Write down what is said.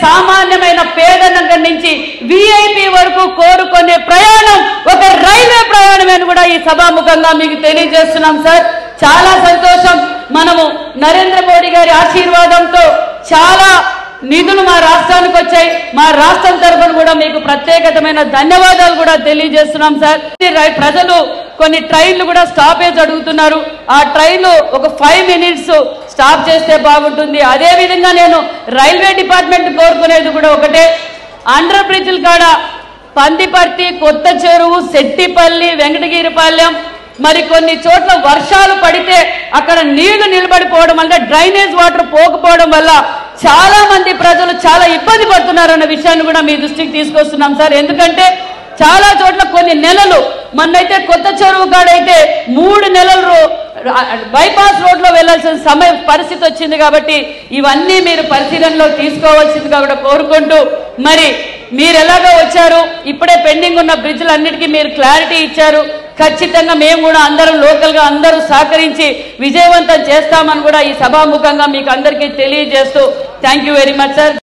సామాన్యమైన పేదనగర్ నుంచి విఐపి వరకు కోరుకునే ప్రయాణం ఒక రైల్వే ప్రయాణమే అని కూడా ఈ సభాముఖంగా మీకు తెలియజేస్తున్నాం సార్. చాలా సంతోషం. మనము నరేంద్ర మోడీ గారి ఆశీర్వాదంతో చాలా నిధులు మా రాష్ట్రానికి వచ్చాయి. మా రాష్ట్రం తరఫున కూడా మీకు ప్రత్యేకమైన ధన్యవాదాలు కూడా తెలియజేస్తున్నాం సార్. ప్రజలు కొన్ని ట్రైన్లు కూడా స్టాపేజ్ అడుగుతున్నారు. ఆ ట్రైన్లు ఒక 5 minutes స్టాప్ చేస్తే బాగుంటుంది. అదే విధంగా నేను రైల్వే డిపార్ట్మెంట్ కోరుకునేది కూడా ఒకటే, అండర్ బ్రిడ్జ్ల కాడ పందిపర్తి, కొత్త చెరువు, సెట్టిపల్లి, వెంకటగిరిపాలెం మరి కొన్ని చోట్ల వర్షాలు పడితే అక్కడ నీళ్లు నిలబడిపోవడం వల్ల డ్రైనేజ్ వాటర్ పోకపోవడం వల్ల చాలా మంది ప్రజలు చాలా ఇబ్బంది పడుతున్నారన్న విషయాన్ని కూడా మీ దృష్టికి తీసుకొస్తున్నాం సార్. ఎందుకంటే చాలా చోట్ల కొన్ని నెలలు మొన్నైతే కొత్త చెరువు కాడైతే 3 నెలలు బైపాస్ రోడ్లో వెళ్లాల్సిన పరిస్థితి వచ్చింది. కాబట్టి ఇవన్నీ మీరు పరిశీలనలో తీసుకోవాల్సిందిగా కూడా కోరుకుంటూ, మరి మీరు ఎలాగో వచ్చారు, ఇప్పుడే పెండింగ్ ఉన్న బ్రిడ్జ్లన్నిటికీ మీరు క్లారిటీ ఇచ్చారు. ఖచ్చితంగా మేము కూడా అందరం లోకల్గా అందరూ సహకరించి విజయవంతం చేస్తామని కూడా ఈ సభాముఖంగా మీకు అందరికీ తెలియజేస్తూ thank you very much sir.